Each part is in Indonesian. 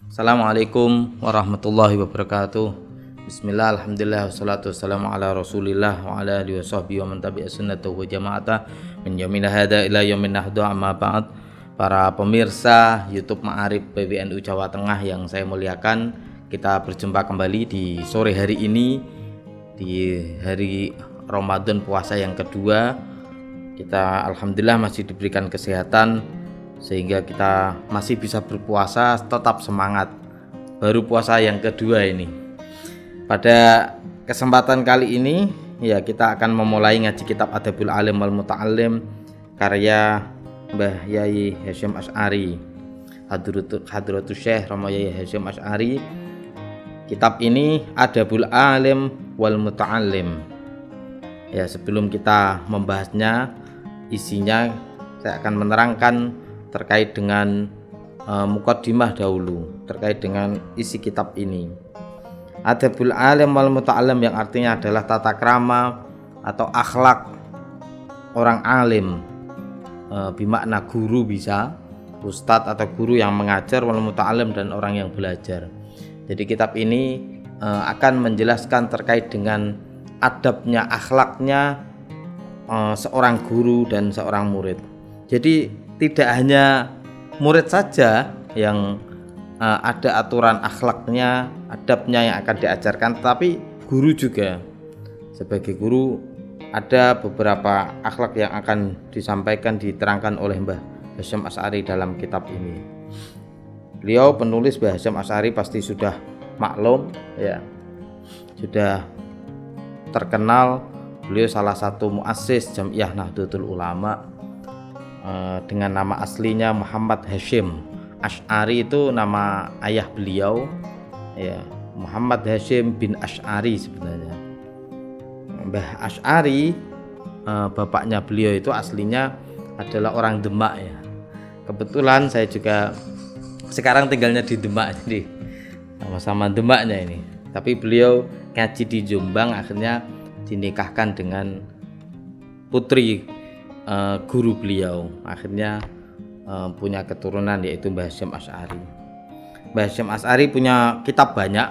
Assalamualaikum warahmatullahi wabarakatuh. Bismillah, alhamdulillah, wassalatu wassalamu ala rasulillah wa ala alihi wa sahbihi wa man tabi'a sunnatahu wa jama'atah min yaumina hadha ila yaumin nahdu amma ba'd. Para pemirsa YouTube Ma'arif PBNU Jawa Tengah yang saya muliakan, kita berjumpa kembali di sore hari ini, di hari Ramadan puasa yang kedua. Kita alhamdulillah masih diberikan kesehatan sehingga kita masih bisa berpuasa, tetap semangat. Baru puasa yang kedua ini. Pada kesempatan kali ini ya kita akan memulai ngaji kitab Adabul Alim wal Muta'allim karya Mbah Yai Hasyim Asy'ari, Hadratus Syekh Rama Yai Hasyim Asy'ari. Kitab ini Adabul Alim wal Muta'allim. Ya, sebelum kita membahasnya, isinya saya akan menerangkan terkait dengan muqaddimah dahulu terkait dengan isi kitab ini. Adabul Alim wal Muta'allim yang artinya adalah tata krama atau akhlak orang alim, bermakna guru, bisa ustadz atau guru yang mengajar, wal muta'allim dan orang yang belajar. Jadi kitab ini akan menjelaskan terkait dengan adabnya, akhlaknya seorang guru dan seorang murid. Jadi tidak hanya murid saja yang ada aturan akhlaknya, adabnya yang akan diajarkan, tetapi guru juga. Sebagai guru ada beberapa akhlak yang akan disampaikan, diterangkan oleh Mbah Hasyim Asy'ari dalam kitab ini. Beliau penulis Mbah Hasyim Asy'ari pasti sudah maklum ya, sudah terkenal. Beliau salah satu muassis Jam'iyah Nahdlatul Ulama. Dengan nama aslinya Muhammad Hasyim Asy'ari, itu nama ayah beliau ya, Muhammad Hasyim bin Asy'ari sebenarnya. Mbah Asy'ari, bapaknya beliau itu aslinya adalah orang Demak ya. Kebetulan saya juga sekarang tinggalnya di Demak, jadi sama-sama Demaknya ini. Tapi beliau ngaji di Jombang, akhirnya dinikahkan dengan putri guru beliau, akhirnya punya keturunan yaitu Mbah Hasyim Asy'ari. Mbah Hasyim Asy'ari punya kitab banyak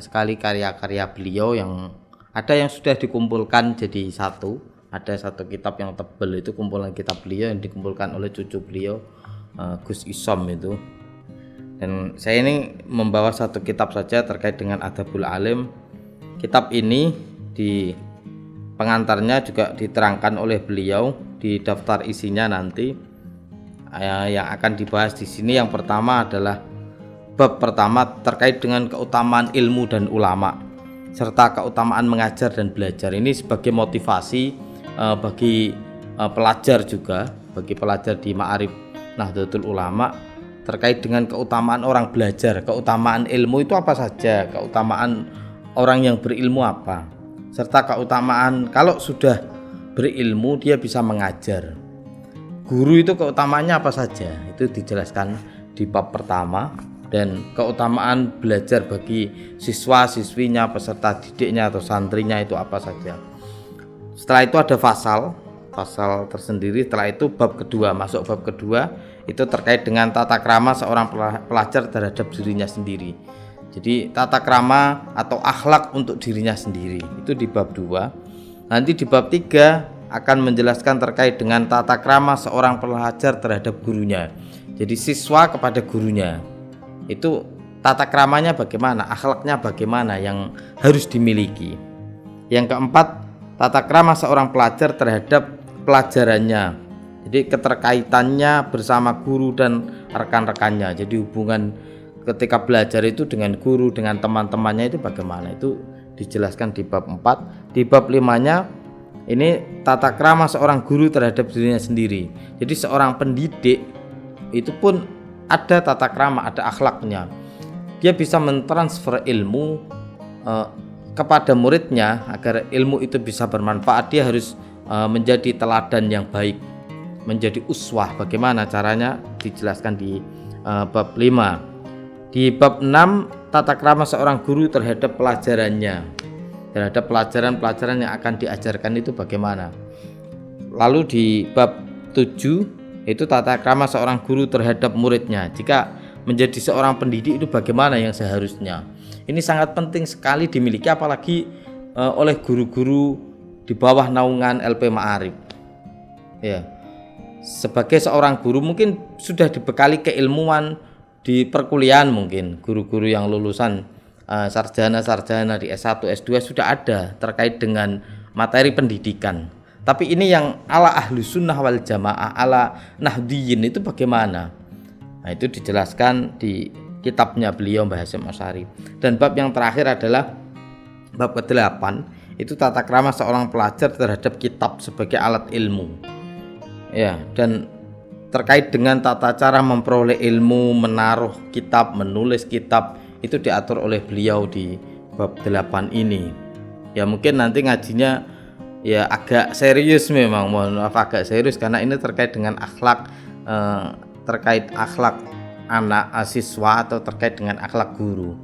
sekali karya-karya beliau, yang ada yang sudah dikumpulkan jadi satu. Ada satu kitab yang tebal, itu kumpulan kitab beliau yang dikumpulkan oleh cucu beliau, Gus Isom itu. Dan saya ini membawa satu kitab saja terkait dengan Adabul Alim. Kitab ini di pengantarnya juga diterangkan oleh beliau di daftar isinya nanti. Yang akan dibahas di sini yang pertama adalah bab pertama terkait dengan keutamaan ilmu dan ulama serta keutamaan mengajar dan belajar. Ini sebagai motivasi bagi pelajar juga, bagi pelajar di Ma'arif Nahdlatul Ulama terkait dengan keutamaan orang belajar, keutamaan ilmu itu apa saja, keutamaan orang yang berilmu apa, serta keutamaan kalau sudah berilmu dia bisa mengajar. Guru itu keutamaannya apa saja, itu dijelaskan di bab pertama. Dan keutamaan belajar bagi siswa-siswinya, peserta didiknya atau santrinya itu apa saja. Setelah itu ada pasal tersendiri. Setelah itu bab kedua, masuk bab kedua, itu terkait dengan tata krama seorang pelajar terhadap dirinya sendiri. Jadi tata krama atau akhlak untuk dirinya sendiri itu di bab 2. Nanti di bab 3 akan menjelaskan terkait dengan tata krama seorang pelajar terhadap gurunya. Jadi siswa kepada gurunya, itu tata kramanya bagaimana, akhlaknya bagaimana yang harus dimiliki. Yang keempat, tata krama seorang pelajar terhadap pelajarannya. Jadi keterkaitannya bersama guru dan rekan-rekannya. Jadi hubungan ketika belajar itu dengan guru, dengan teman-temannya itu bagaimana, itu dijelaskan di bab 4. Di bab 5-nya ini tata krama seorang guru terhadap dirinya sendiri. Jadi seorang pendidik itu pun ada tata krama, ada akhlaknya. Dia bisa mentransfer ilmu kepada muridnya. Agar ilmu itu bisa bermanfaat, dia harus menjadi teladan yang baik, menjadi uswah. Bagaimana caranya dijelaskan di bab 5. Di bab 6, tata krama seorang guru terhadap pelajarannya, terhadap pelajaran-pelajaran yang akan diajarkan itu bagaimana. Lalu di bab 7 itu tata krama seorang guru terhadap muridnya. Jika menjadi seorang pendidik itu bagaimana yang seharusnya. Ini sangat penting sekali dimiliki apalagi oleh guru-guru di bawah naungan LP Ma'arif. Ya. Sebagai seorang guru mungkin sudah dibekali keilmuan di perkuliahan, mungkin guru-guru yang lulusan sarjana-sarjana di S1, S2 sudah ada terkait dengan materi pendidikan. Tapi ini yang ala ahlu sunnah wal jamaah, ala nahdiyin itu bagaimana? Nah, itu dijelaskan di kitabnya beliau Mbah Hasyim Asy'ari. Dan bab yang terakhir adalah bab ke-8, itu tata krama seorang pelajar terhadap kitab sebagai alat ilmu. Ya, dan terkait dengan tata cara memperoleh ilmu, menaruh kitab, menulis kitab, itu diatur oleh beliau di bab 8 ini. Ya mungkin nanti ngajinya ya agak serius, memang mohon maaf agak serius karena ini terkait dengan akhlak, terkait akhlak anak siswa atau terkait dengan akhlak guru.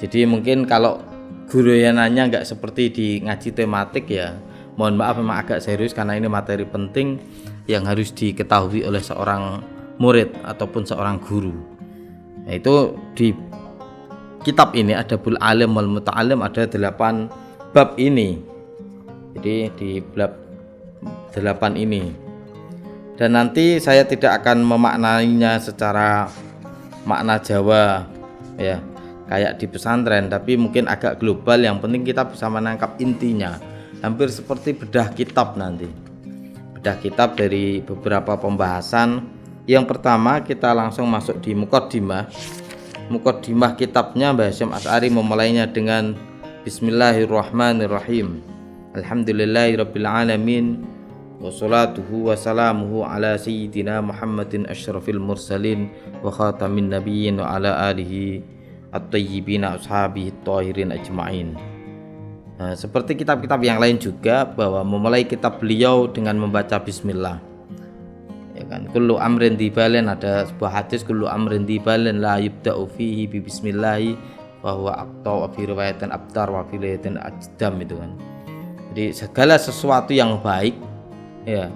Jadi mungkin kalau guru yang nanya nggak seperti di ngaji tematik, ya mohon maaf memang agak serius karena ini materi penting yang harus diketahui oleh seorang murid ataupun seorang guru. Nah, itu di kitab ini Adabul Alim wal Muta'alim ada 8 bab ini. Jadi di bab 8 ini. Dan nanti saya tidak akan memaknainya secara makna Jawa ya, kayak di pesantren, tapi mungkin agak global. Yang penting kita bisa menangkap intinya. Hampir seperti bedah kitab nanti. Bedah kitab dari beberapa pembahasan. Yang pertama kita langsung masuk di muqaddimah. Muqaddimah kitabnya Mbah Hasyim Asy'ari memulainya dengan Bismillahirrahmanirrahim. Alhamdulillahirabbil alamin. Wassalatuhu wassalamuhu ala sayyidina Muhammadin asyrafil mursalin wa khatamin nabiyyin wa ala alihi at-tayyibin ashabihi at-tahirin ajma'in. Nah, seperti kitab-kitab yang lain juga bahwa memulai kitab beliau dengan membaca bismillah. Ya kan, kullu amrin dibalen, ada sebuah hadis kullu amrin dibalen la yubda'u fihi bi bismillah wa huwa aqta fi riwayatin abtar wa fi riwayatin ajdam, itu kan. Jadi segala sesuatu yang baik ya,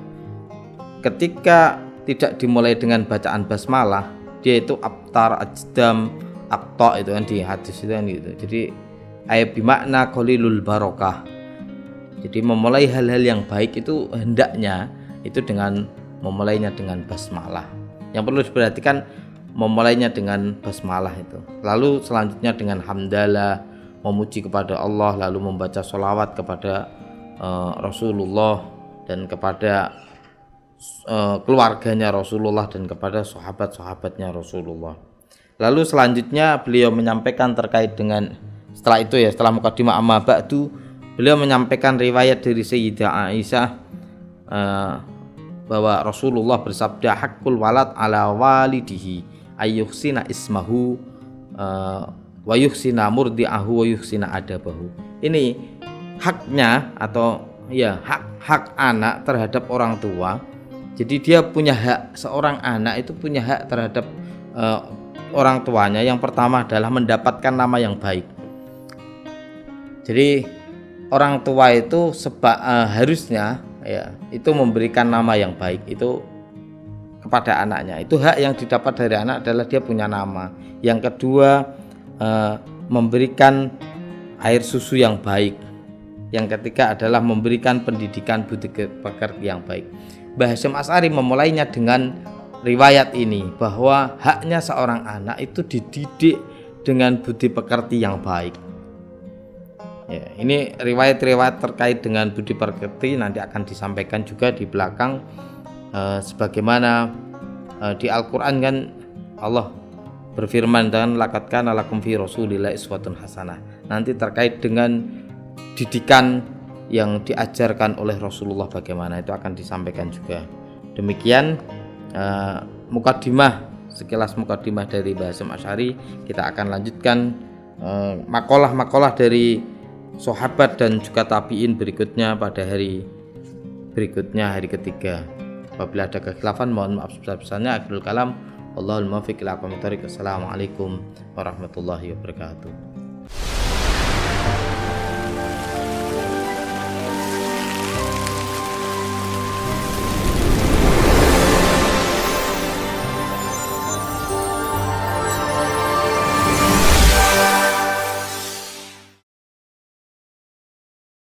ketika tidak dimulai dengan bacaan basmalah, dia itu abtar, ajdam, aqta, itu kan di hadis itu kan gitu. Jadi ayat bimakna qalilul barokah. Jadi memulai hal-hal yang baik itu hendaknya itu dengan memulainya dengan basmalah. Yang perlu diperhatikan memulainya dengan basmalah itu. Lalu selanjutnya dengan hamdalah, memuji kepada Allah, lalu membaca sholawat kepada Rasulullah dan kepada keluarganya Rasulullah dan kepada sahabat-sahabatnya Rasulullah. Lalu selanjutnya beliau menyampaikan terkait dengan setelah itu ya, setelah muqaddimah amma ba'du, beliau menyampaikan riwayat dari Sayyidah Aisyah bahwa Rasulullah bersabda haqqul walad ala walidihi ayyuhsina ismahu wa yuhsina murdi'ahu wa yuhsina adabahu. Ini haknya atau ya hak anak terhadap orang tua. Jadi dia punya hak, seorang anak itu punya hak terhadap orang tuanya. Yang pertama adalah mendapatkan nama yang baik. Jadi orang tua itu harusnya ya itu memberikan nama yang baik itu kepada anaknya. Itu hak yang didapat dari anak adalah dia punya nama. Yang kedua memberikan air susu yang baik. Yang ketiga adalah memberikan pendidikan budi pekerti yang baik. Mbah Hasyim Asy'ari memulainya dengan riwayat ini bahwa haknya seorang anak itu dididik dengan budi pekerti yang baik. Ya, ini riwayat-riwayat terkait dengan budi pekerti nanti akan disampaikan juga di belakang. Sebagaimana di Al-Quran kan Allah berfirman dan laqad kana lakum fi rasulillahi uswatun hasanah. Nanti terkait dengan didikan yang diajarkan oleh Rasulullah bagaimana itu akan disampaikan juga. Demikian muqaddimah, sekilas muqaddimah dari Mbah Hasyim Asy'ari. Kita akan lanjutkan makalah-makalah dari sahabat dan juga tabi'in berikutnya pada hari berikutnya, hari ketiga. Apabila ada kekhilafan mohon maaf sebesar-besarnya. Akhirul kalam, wallahul muwaffiq ila aqwamit thoriq. Assalamualaikum warahmatullahi wabarakatuh.